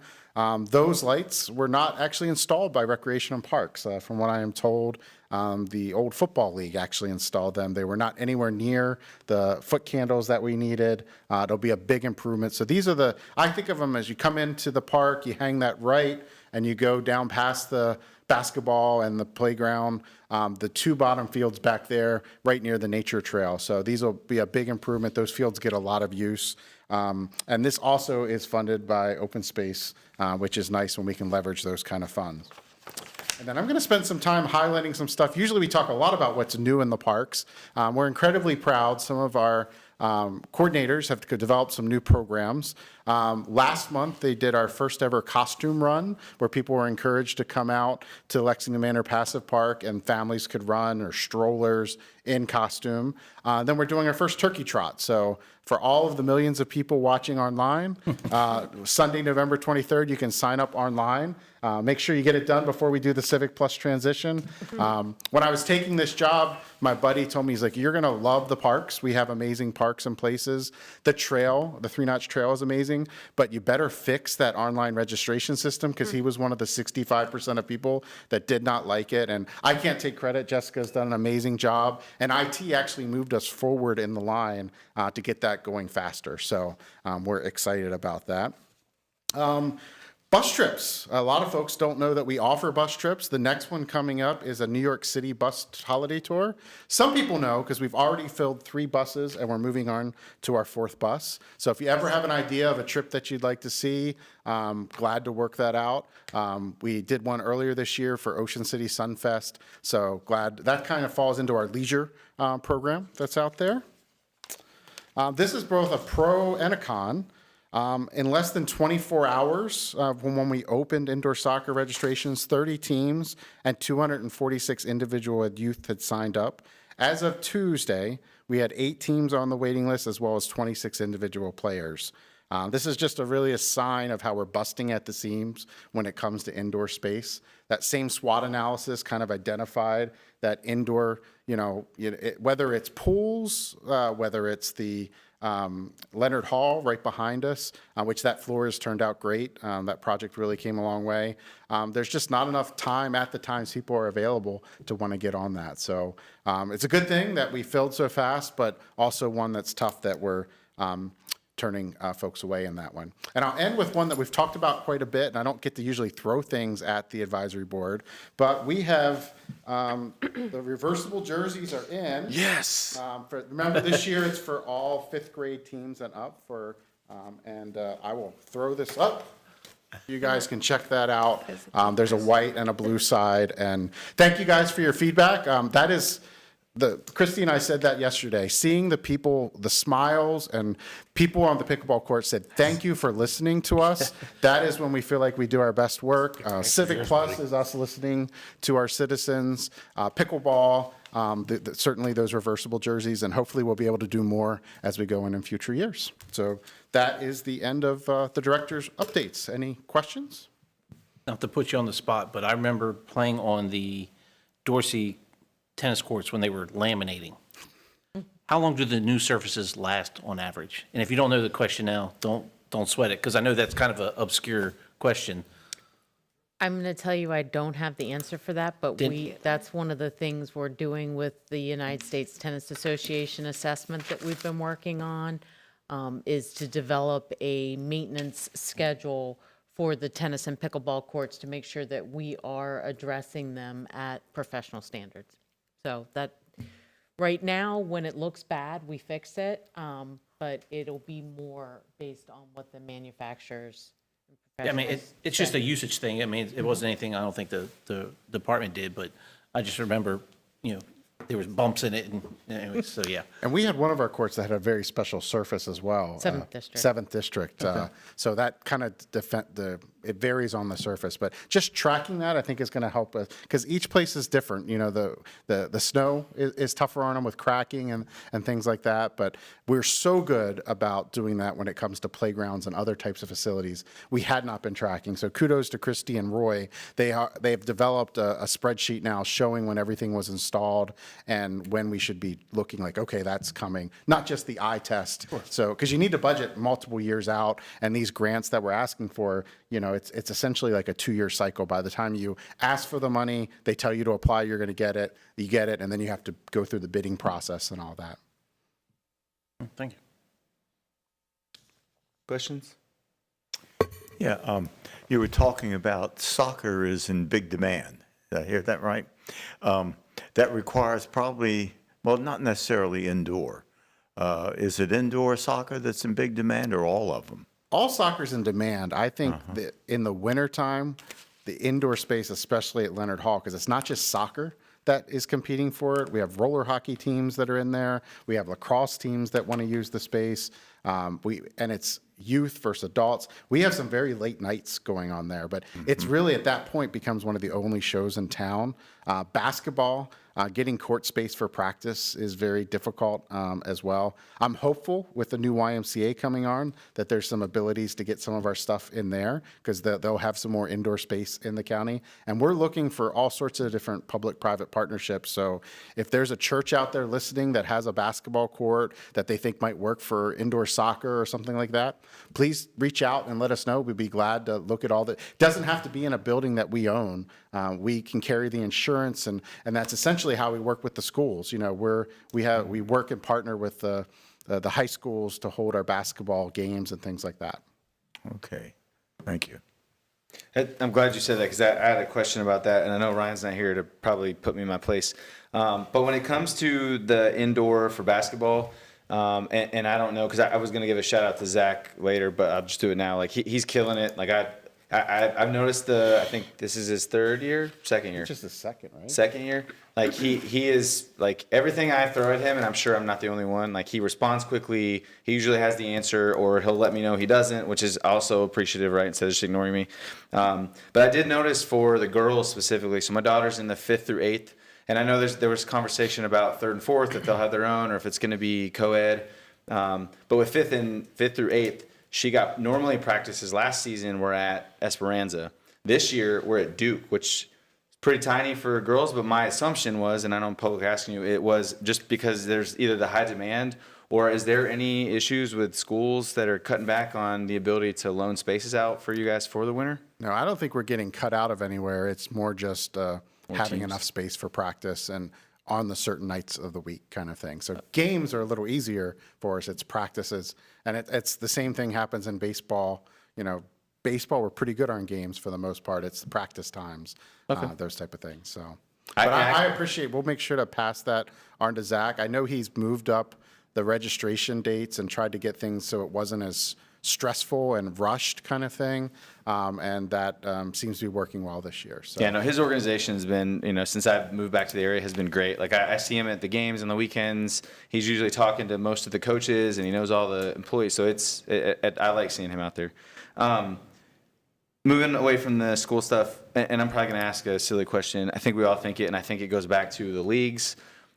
Those lights were not actually installed by Recreation and Parks. From what I am told, the old Football League actually installed them. They were not anywhere near the foot candles that we needed. It'll be a big improvement. So these are I think of them as you come into the park, you hang that right, and you go down past the basketball and the playground, the 2 bottom fields back there, right near the nature trail. So these will be a big improvement. Those fields get a lot of use. And this also is funded by Open Space, which is nice when we can leverage those kind of funds. And then I'm going to spend some time highlighting some stuff. Usually we talk a lot about what's new in the parks. We're incredibly proud. Some of our coordinators have developed some new programs. Last month, they did our first ever costume run, where people were encouraged to come out to Lexington Manor Passive Park, and families could run, or strollers in costume. Then we're doing our first turkey trot. So for all of the millions of people watching online, Sunday, November 23rd, you can sign up online. Make sure you get it done before we do the Civic Plus transition. When I was taking this job, my buddy told me, he's like, you're going to love the parks. We have amazing parks and places. The trail, the 3-Notch Trail is amazing, but you better fix that online registration system, because he was one of the 65% of people that did not like it. And I can't take credit. Jessica's done an amazing job. And IT actually moved us forward in the line to get that going faster. So we're excited about that. Bus trips. A lot of folks don't know that we offer bus trips. The next one coming up is a New York City bus holiday tour. Some people know, because we've already filled 3 buses and we're moving on to our 4th bus. So if you ever have an idea of a trip that you'd like to see, glad to work that out. We did one earlier this year for Ocean City Sunfest. So glad that kind of falls into our leisure program that's out there. This is both a pro and a con. In less than 24 hours from when we opened indoor soccer registrations, 30 teams and 246 individual youth had signed up. As of Tuesday, we had 8 teams on the waiting list, as well as 26 individual players. This is just really a sign of how we're busting at the seams when it comes to indoor space. That same SWOT analysis kind of identified that indoor, whether it's pools, whether it's the Leonard Hall right behind us, which that floor has turned out great. That project really came a long way. There's just not enough time at the times people are available to want to get on that. So it's a good thing that we filled so fast, but also one that's tough that we're turning folks away in that one. And I'll end with one that we've talked about quite a bit, and I don't get to usually throw things at the advisory board, but we have the reversible jerseys are in. Yes. Remember, this year it's for all 5th grade teams and up. And I will throw this up. You guys can check that out. There's a white and a blue side. And thank you guys for your feedback. That is Christy and I said that yesterday. Seeing the people, the smiles, and people on the pickleball court said, thank you for listening to us. That is when we feel like we do our best work. Civic Plus is us listening to our citizens. Pickleball, certainly those reversible jerseys, and hopefully we'll be able to do more as we go in future years. So that is the end of the director's updates. Any questions? not to put you on the spot, but I remember playing on the Dorsey tennis courts when they were laminating. How long do the new surfaces last on average? And if you don't know the question now, don't sweat it, because I know that's kind of an obscure question. I'm going to tell you, I don't have the answer for that, but that's one of the things we're doing with the United States Tennis Association assessment that we've been working on, is to develop a maintenance schedule for the tennis and pickleball courts to make sure that we are addressing them at professional standards. So that, right now, when it looks bad, we fix it, but it'll be more based on what the manufacturers and Yeah, I mean, professionals it's just a say. usage thing. I mean, it wasn't anything I don't think the department did, but I just remember, there was bumps in it and anyway, so yeah. And we had one of our courts that had a very special surface as well. Seventh District. Seventh District. So that kind of it varies on the surface, but just tracking that I think is going to help us, because each place is different. The snow is tougher on them with cracking and things like that, but we're so good about doing that when it comes to playgrounds and other types of facilities. We had not been tracking. So kudos to Christy and Roy. They've developed a spreadsheet now showing when everything was installed and when we should be looking like, okay, that's coming, not just the eye test. So, because you need to budget multiple years out, and these grants that we're asking for, it's essentially like a 2-year cycle. By the time you ask for the money, they tell you to apply, you're going to get it, you get it, and then you have to go through the bidding process and all that. Thank you. Questions? Yeah, you were talking about soccer is in big demand. Did I hear that right? That requires probably, well, not necessarily indoor. Is it indoor soccer that's in big demand, or all of them? All soccer's in demand. I think that in the wintertime, the indoor space, especially at Leonard Hall, because it's not just soccer that is competing for it. We have roller hockey teams that are in there. We have lacrosse teams that want to use the space. And it's youth versus adults. We have some very late nights going on there, but it's really at that point becomes one of the only shows in town. Basketball, getting court space for practice is very difficult as well. I'm hopeful with the new YMCA coming on that there's some abilities to get some of our stuff in there, because they'll have some more indoor space in the county. And we're looking for all sorts of different public-private partnerships. So if there's a church out there listening that has a basketball court that they think might work for indoor soccer or something like that, please reach out and let us know. We'd be glad to look at all that. It doesn't have to be in a building that we own. We can carry the insurance, and that's essentially how we work with the schools. We work and partner with the high schools to hold our basketball games and things like that. Okay, thank you. I'm glad you said that, because I had a question about that, and I know Ryan's not here to probably put me in my place. But when it comes to the indoor for basketball, and I don't know, because I was going to give a shout out to Zach later, but I'll just do it now. Like he's killing it. Like I've noticed I think this is his second year. Just a second, right? Second year. Like he is, like, everything I throw at him, and I'm sure I'm not the only one, like, he responds quickly. He usually has the answer, or he'll let me know he doesn't, which is also appreciative, right, instead of just ignoring me. But I did notice for the girls specifically, so my daughter's in the 5th through 8th, and I know there was conversation about 3rd and 4th, if they'll have their own, or if it's going to be co-ed. But with 5th through 8th, she got, normally practices last season were at Esperanza. This year, we're at Duke, which pretty tiny for girls, but my assumption was, and I know I'm publicly asking you, it was just because there's either the high demand, or is there any issues with schools that are cutting back on the ability to loan spaces out for you guys for the winter? No, I don't think we're getting cut out of anywhere. It's more just having teams. enough space for practice and on the certain nights of the week kind of thing. So games are a little easier for us. It's practices. And it's the same thing happens in baseball. Baseball, we're pretty good on games for the most part. It's the practice times, those type of things. So, but I appreciate, we'll make sure to pass that on to Zach. I know he's moved up the registration dates and tried to get things so it wasn't as stressful and rushed kind of thing. And that seems to be working well this year. So. Yeah, no, his organization has been, since I've moved back to the area, has been great. Like, I see him at the games on the weekends. He's usually talking to most of the coaches, and he knows all the employees. So I like seeing him out there. Moving away from the school stuff, and I'm probably going to ask a silly question. I think we all think it, and I think it goes back to the leagues.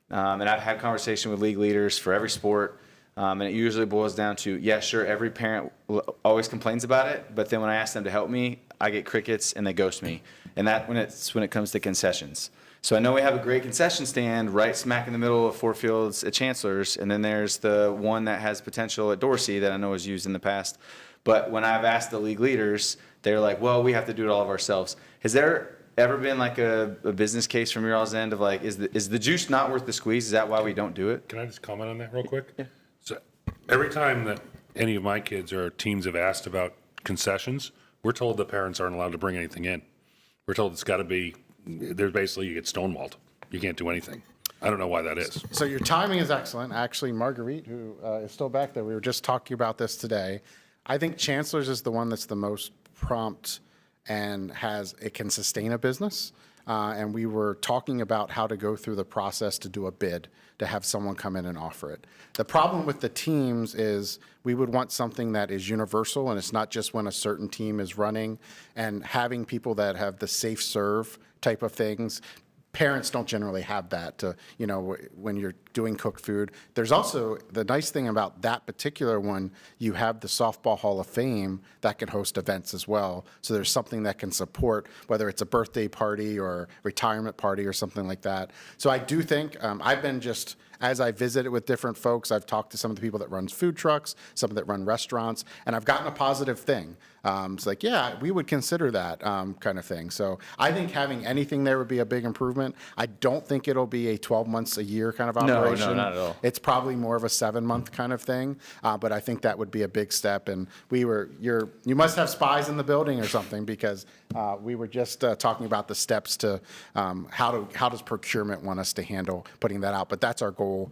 And I've had conversation with league leaders for every sport, and it usually boils down to, yeah, sure, every parent always complains about it, but then when I ask them to help me, I get crickets and they ghost me. And that when it comes to concessions. So I know we have a great concession stand right smack in the middle of Fort Fields at Chancellor's, and then there's the one that has potential at Dorsey that I know was used in the past. But when I've asked the league leaders, they're like, well, we have to do it all of ourselves. Has there ever been like a business case from your all's end of like, is the juice not worth the squeeze? Is that why we don't do it? Can I just comment on that real quick? Yeah. So every time that any of my kids or teams have asked about concessions, we're told the parents aren't allowed to bring anything in. We're told it's got to be, there's basically, you get stonewalled. You can't do anything. I don't know why that is. So your timing is excellent. Actually, Marguerite, who is still back there, we were just talking about this today. I think Chancellor's is the one that's the most prompt and it can sustain a business. And we were talking about how to go through the process to do a bid, to have someone come in and offer it. The problem with the teams is we would want something that is universal, and it's not just when a certain team is running, and having people that have the safe serve type of things. Parents don't generally have that to, when you're doing cooked food. There's also the nice thing about that particular one, you have the Softball Hall of Fame that can host events as well. So there's something that can support, whether it's a birthday party or retirement party or something like that. So I do think, I've been just, as I visited with different folks, I've talked to some of the people that run food trucks, some that run restaurants, and I've gotten a positive thing. It's like, yeah, we would consider that kind of thing. So I think having anything there would be a big improvement. I don't think it'll be a 12 months a year kind of operation. No, not at all. It's probably more of a 7-month kind of thing, but I think that would be a big step. And you must have spies in the building or something, because we were just talking about the steps to how does procurement want us to handle putting that out. But that's our goal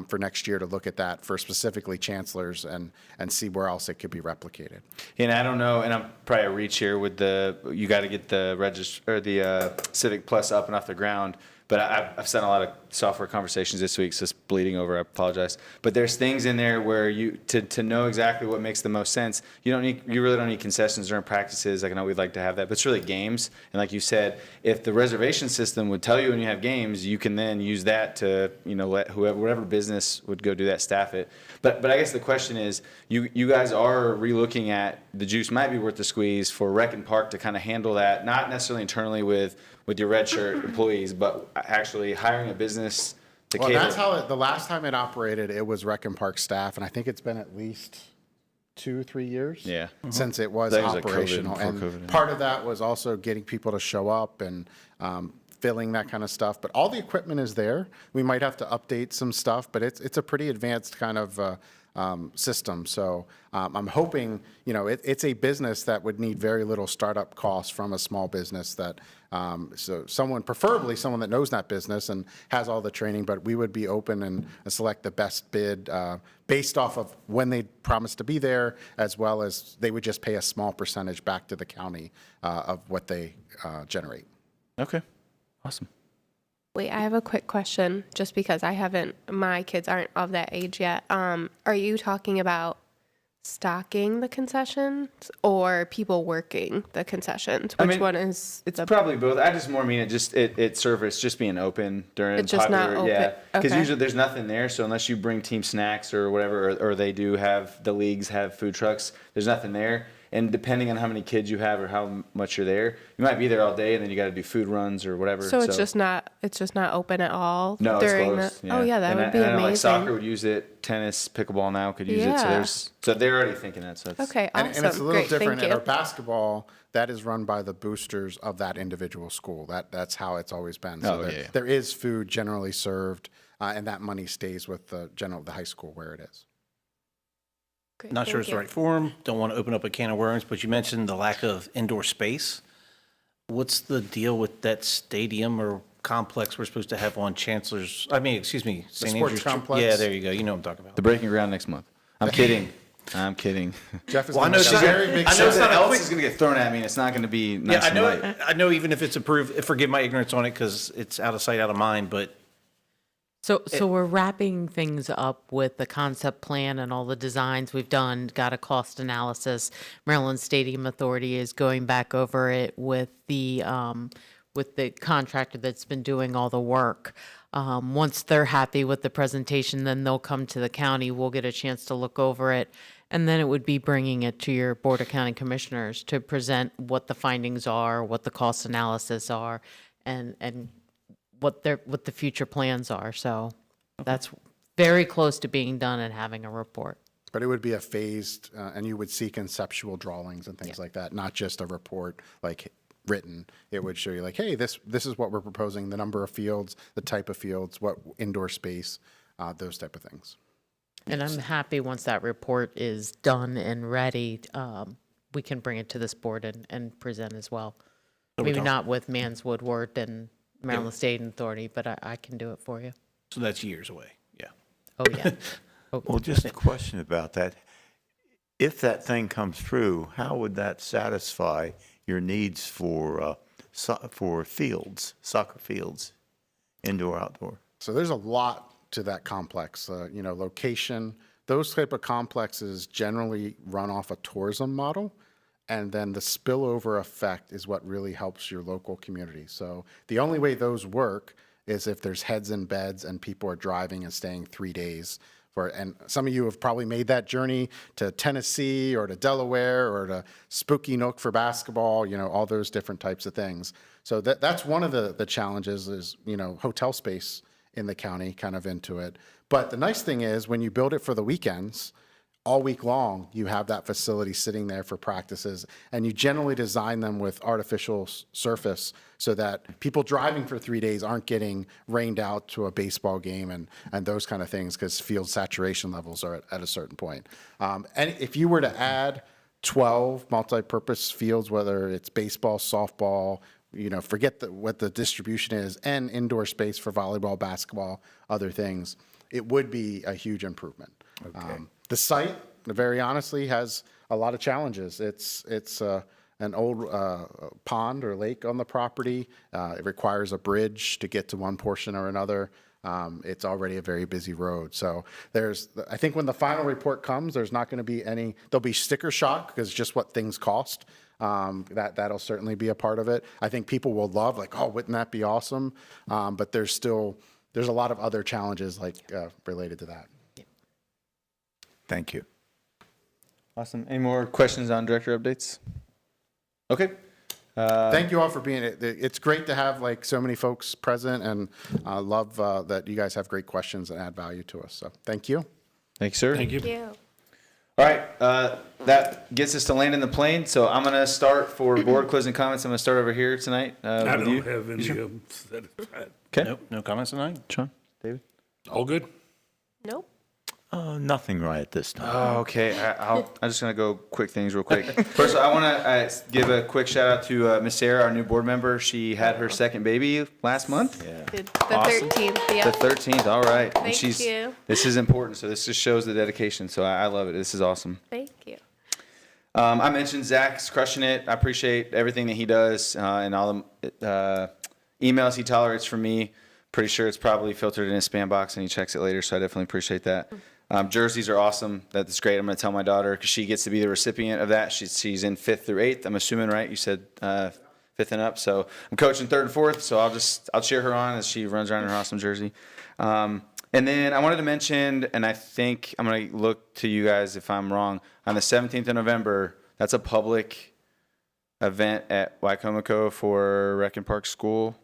for next year, to look at that for specifically Chancellor's and see where else it could be replicated. And I don't know, and I'm probably a reach here with you got to get the Civic Plus up and off the ground. But I've sent a lot of software conversations this week, so it's bleeding over. I apologize. But there's things in there where to know exactly what makes the most sense. You really don't need concessions during practices. Like I know we'd like to have that, but it's really games. And like you said, if the reservation system would tell you when you have games, you can then use that to let whatever business would go do that, staff it. But I guess the question is, you guys are relooking at the juice might be worth the squeeze for Rec and Park to kind of handle that, not necessarily internally with your red shirt employees, but actually hiring a business to Well, cater. that's how the last time it operated, it was Rec and Park staff, and I think it's been at least 2-3 years. Yeah. Since it was That was like COVID, operational. before And COVID, yeah. part of that was also getting people to show up and filling that kind of stuff. But all the equipment is there. We might have to update some stuff, but it's a pretty advanced kind of system. So I'm hoping, it's a business that would need very little startup costs from a small business that, so preferably someone that knows that business and has all the training, but we would be open and select the best bid based off of when they promised to be there, as well as they would just pay a small percentage back to the county of what they generate. Okay. Awesome. Wait, I have a quick question, just because my kids aren't of that age yet. Are you talking about stocking the concessions or people working the concessions? Which one is? It's probably both. I just more mean it service just being open during It's just not open. Yeah, because Okay. usually there's nothing there. So unless you bring team snacks or whatever, or they do have the leagues have food trucks, there's nothing there. And depending on how many kids you have or how much you're there, you might be there all day, and then you got to do food runs or whatever. So it's just not open at all No, during it's closed. Oh yeah, that would be and I know, like amazing. soccer would use it, tennis, pickleball now could use it. Yeah. So they're already thinking that. So that's, Okay, awesome. And it's a little Great, different. thank At our you. basketball, that is run by the boosters of that individual school. That's how it's always been. So Oh, yeah. there is food generally served, and that money stays with the high school where it is. Great, Not sure thank it's the you. right forum, don't want to open up a can of worms, but you mentioned the lack of indoor space. What's the deal with that stadium or complex we're supposed to have on St. sports Andrews? complex? Yeah, there you go, you know what I'm talking about. the breaking ground next month. I'm kidding. I'm kidding. Jeff is Well, I gonna know make a she's- very big I know Something it's not a else quick- is going to get thrown at me, and it's not going to be nice Yeah, I and know, light. I know even if it's approved, forgive my ignorance on it because it's out of sight, out of mind, but So we're wrapping things up with the concept plan and all the designs we've done, got a cost analysis. Maryland Stadium Authority is going back over it with the contractor that's been doing all the work. Once they're happy with the presentation, then they'll come to the county. We'll get a chance to look over it. And then it would be bringing it to your Board of County Commissioners to present what the findings are, what the cost analysis are, and what the future plans are. So that's very close to being done and having a report. But it would be a phased, and you would see conceptual drawings and things like that, not just a report like written. It would show you like, hey, this is what we're proposing, the number of fields, the type of fields, what indoor space, those type of things. And I'm happy once that report is done and ready, we can bring it to this board and present as well. Maybe not with Mans Woodward and Maryland State Authority, but I can do it for you. So that's years away, yeah. Oh, yeah. Well, just a question about that. If that thing comes through, how would that satisfy your needs for fields, soccer fields, indoor, outdoor? So there's a lot to that complex, location. Those type of complexes generally run off a tourism model, and then the spillover effect is what really helps your local community. So the only way those work is if there's heads in beds and people are driving and staying 3 days. And some of you have probably made that journey to Tennessee or to Delaware or to Spooky Nook for basketball, all those different types of things. So that's one of the challenges is, hotel space in the county kind of into it. But the nice thing is when you build it for the weekends, all week long, you have that facility sitting there for practices, and you generally design them with artificial surface so that people driving for 3 days aren't getting rained out to a baseball game and those kind of things because field saturation levels are at a certain point. And if you were to add 12 multi-purpose fields, whether it's baseball, softball, forget what the distribution is, and indoor space for volleyball, basketball, other things, it would be a huge improvement. Okay. The site, very honestly, has a lot of challenges. It's an old pond or lake on the property. It requires a bridge to get to one portion or another. It's already a very busy road. So I think when the final report comes, there's not going to be there'll be sticker shock because it's just what things cost. That'll certainly be a part of it. I think people will love oh, wouldn't that be awesome? But there's a lot of other challenges related to that. Thank you. Awesome. Any more questions on director updates? Okay. Thank you all for being it. It's great to have so many folks present, and I love that you guys have great questions and add value to us. So thank you. Thank you, sir. Thank you. Thank you. All right, that gets us to land in the plane. So I'm going to start for board closing comments. I'm going to start over here tonight I with don't you. have any of them satisfied. Okay. Nope, no comments tonight? Sean, David? All good? Nope. Nothing right at this time. Oh, okay. I'm just going to go quick things real quick. First, I want to give a quick shout out to Miss Sarah, our new board member. She had her second baby last month. Yeah. The Awesome. 13th. The Yep. 13th, all right. And Thank you. This is important, so this just shows the dedication. So I love it. This is awesome. Thank you. I mentioned Zach's crushing it. I appreciate everything that he does and all the emails he tolerates from me. Pretty sure it's probably filtered in his spam box and he checks it later, so I definitely appreciate that. Jerseys are awesome. That's great. I'm going to tell my daughter because she gets to be the recipient of that. She's in 5th through 8th. I'm assuming, right? You said 5th and up. So I'm coaching 3rd and 4th, so I'll cheer her on as she runs around in her awesome jersey. And then I wanted to mention, and I think I'm going to look to you guys if I'm wrong, on the 17th of November, that's a public event at Wycomico for Rec and Park School.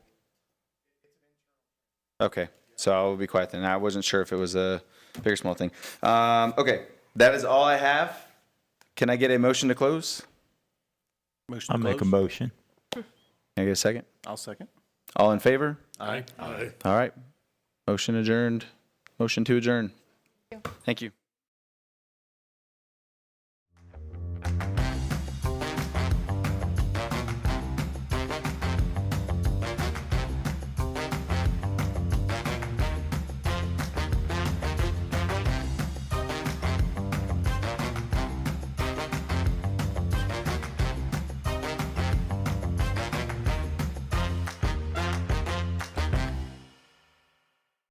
Okay, so I'll be quiet then. I wasn't sure if it was a big or small thing. Okay, that is all I have. Can I get a motion to close? Motion I'll to make a close? motion. Can I get a second? I'll second. All in favor? Aye. Aye. All right. Motion adjourned. Motion to adjourn. Thank you.